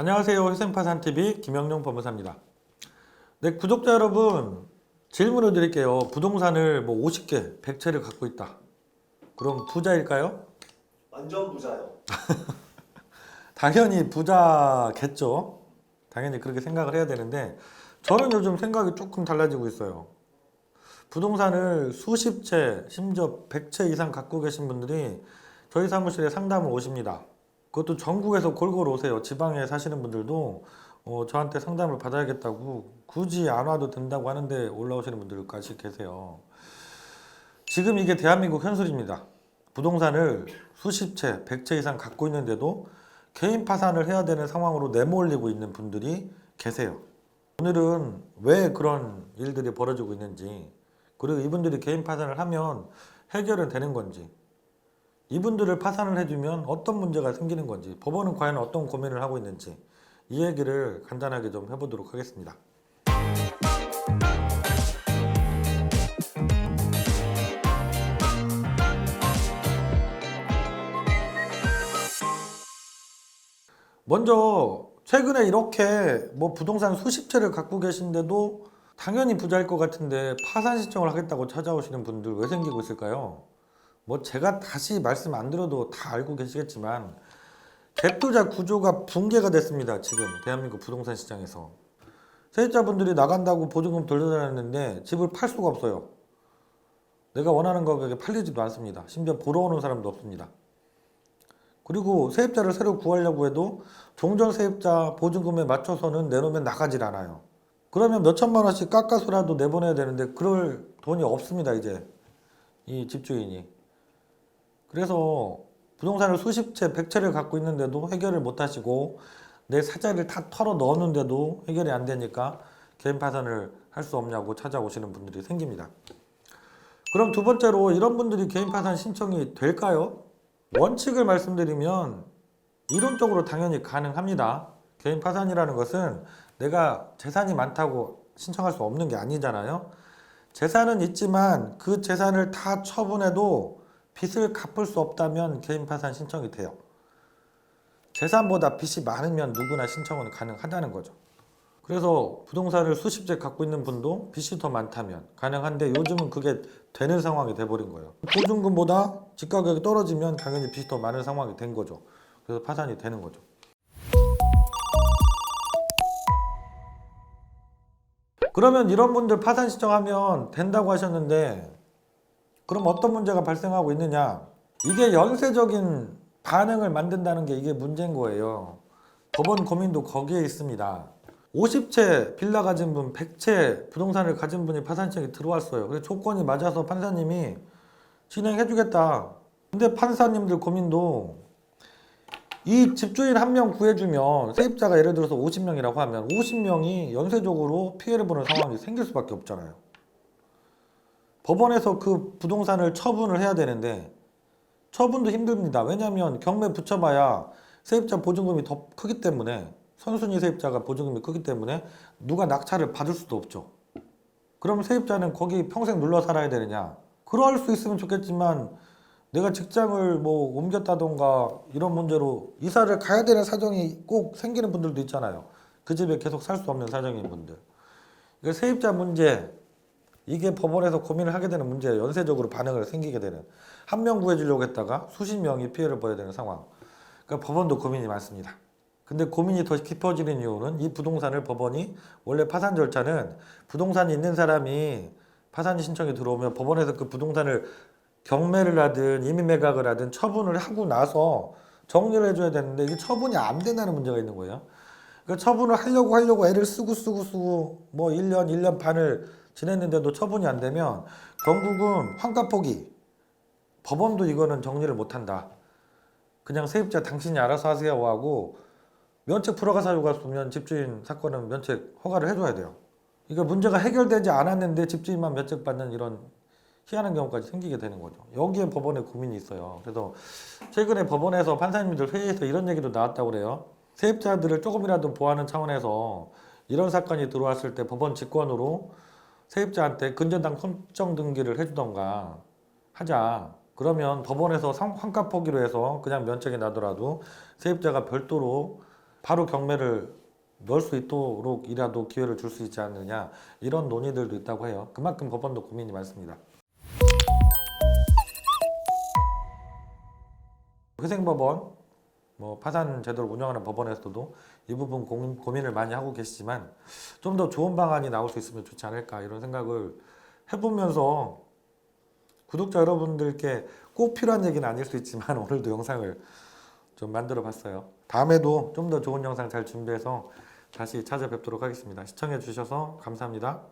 안녕하세요. 회생파산TV 김영룡 법무사입니다. 네, 구독자 여러분 질문을 드릴게요. 부동산을 뭐 50개, 100채를 갖고 있다. 그럼 부자일까요? 완전 부자요. 당연히 부자겠죠. 당연히 그렇게 생각을 해야 되는데 저는 요즘 생각이 조금 달라지고 있어요. 부동산을 수십 채, 심지어 100채 이상 갖고 계신 분들이 저희 사무실에 상담을 오십니다. 그것도 전국에서 골고루 오세요. 지방에 사시는 분들도 저한테 상담을 받아야겠다고 굳이 안 와도 된다고 하는데 올라오시는 분들까지 계세요. 지금 이게 대한민국 현실입니다. 부동산을 수십 채, 100채 이상 갖고 있는데도 개인 파산을 해야 되는 상황으로 내몰리고 있는 분들이 계세요. 오늘은 왜 그런 일들이 벌어지고 있는지, 그리고 이분들이 개인 파산을 하면 해결은 되는 건지, 이분들을 파산을 해주면 어떤 문제가 생기는 건지, 법원은 과연 어떤 고민을 하고 있는지, 이 얘기를 간단하게 좀 해보도록 하겠습니다. 먼저 최근에 이렇게 뭐 부동산 수십 채를 갖고 계신데도 당연히 부자일 것 같은데 파산 신청을 하겠다고 찾아오시는 분들 왜 생기고 있을까요? 뭐 제가 다시 말씀 안 드려도 다 알고 계시겠지만 갭투자 구조가 붕괴가 됐습니다. 지금 대한민국 부동산 시장에서 세입자분들이 나간다고 보증금 돌려달랐는데 집을 팔 수가 없어요. 내가 원하는 가격에 팔리지도 않습니다. 심지어 보러 오는 사람도 없습니다. 그리고 세입자를 새로 구하려고 해도 종전 세입자 보증금에 맞춰서는 내놓으면 나가질 않아요. 그러면 몇 천만 원씩 깎아서라도 내보내야 되는데 그럴 돈이 없습니다. 이제 이 집주인이. 그래서 부동산을 수십 채, 100채를 갖고 있는데도 해결을 못 하시고 내 사자를 다 털어 넣었는데도 해결이 안 되니까 개인 파산을 할 수 없냐고 찾아오시는 분들이 생깁니다. 그럼 두 번째로 이런 분들이 개인 파산 신청이 될까요? 원칙을 말씀드리면 이론적으로 당연히 가능합니다. 개인 파산이라는 것은 내가 재산이 많다고 신청할 수 없는 게 아니잖아요. 재산은 있지만 그 재산을 다 처분해도 빚을 갚을 수 없다면 개인 파산 신청이 돼요. 재산보다 빚이 많으면 누구나 신청은 가능하다는 거죠. 그래서 부동산을 수십 채 갖고 있는 분도 빚이 더 많다면 가능한데 요즘은 그게 되는 상황이 돼버린 거예요. 보증금보다 집가격이 떨어지면 당연히 빚이 더 많은 상황이 된 거죠. 그래서 파산이 되는 거죠. 그러면 이런 분들 파산 신청하면 된다고 하셨는데 그럼 어떤 문제가 발생하고 있느냐? 이게 연쇄적인 반응을 만든다는 게 이게 문제인 거예요. 법원 고민도 거기에 있습니다. 50채 빌라 가진 분, 100채 부동산을 가진 분이 파산 신청이 들어왔어요. 그래서 조건이 맞아서 판사님이 진행해주겠다. 근데 판사님들 고민도 이 집주인 한 명 구해주면 세입자가 예를 들어서 50명이라고 하면 50명이 연쇄적으로 피해를 보는 상황이 생길 수밖에 없잖아요. 법원에서 그 부동산을 처분을 해야 되는데 처분도 힘듭니다. 왜냐하면 경매 붙여봐야 세입자 보증금이 더 크기 때문에 선순위 세입자가 보증금이 크기 때문에 누가 낙찰을 받을 수도 없죠. 그럼 세입자는 거기 평생 눌러 살아야 되느냐? 그럴 수 있으면 좋겠지만 내가 직장을 뭐 옮겼다던가 이런 문제로 이사를 가야 되는 사정이 꼭 생기는 분들도 있잖아요. 그 집에 계속 살 수 없는 사정인 분들. 그러니까 세입자 문제, 이게 법원에서 고민을 하게 되는 문제예요. 연쇄적으로 반응을 생기게 되는. 한 명 구해주려고 했다가 수십 명이 피해를 보여야 되는 상황. 그러니까 법원도 고민이 많습니다. 근데 고민이 더 깊어지는 이유는 이 부동산을 법원이 원래 파산 절차는 부동산이 있는 사람이 파산 신청이 들어오면 법원에서 그 부동산을 경매를 하든 이미 매각을 하든 처분을 하고 나서 정리를 해줘야 되는데 이게 처분이 안 된다는 문제가 있는 거예요. 그러니까 처분을 하려고 애를 쓰고 뭐 1년, 1년 반을 지냈는데도 처분이 안 되면 결국은 환가 포기. 법원도 이거는 정리를 못 한다. 그냥 세입자 당신이 알아서 하세요 하고 면책 불허가 사유가 있으면 집주인 사건은 면책 허가를 해줘야 돼요. 그러니까 문제가 해결되지 않았는데 집주인만 면책받는 이런 희한한 경우까지 생기게 되는 거죠. 여기에 법원에 고민이 있어요. 그래서 최근에 법원에서 판사님들 회의에서 이런 얘기도 나왔다고 그래요. 세입자들을 조금이라도 보호하는 차원에서 이런 사건이 들어왔을 때 법원 직권으로 세입자한테 근저당 손정 등기를 해주던가 하자. 그러면 법원에서 환가 포기로 해서 그냥 면책이 나더라도 세입자가 별도로 바로 경매를 넣을 수 있도록이라도 기회를 줄 수 있지 않느냐 이런 논의들도 있다고 해요. 그만큼 법원도 고민이 많습니다. 회생법원, 뭐 파산 제도를 운영하는 법원에서도 이 부분 고민을 많이 하고 계시지만 좀 더 좋은 방안이 나올 수 있으면 좋지 않을까 이런 생각을 해보면서 구독자 여러분들께 꼭 필요한 얘기는 아닐 수 있지만 오늘도 영상을 좀 만들어 봤어요. 다음에도 좀 더 좋은 영상 잘 준비해서 다시 찾아뵙도록 하겠습니다. 시청해 주셔서 감사합니다.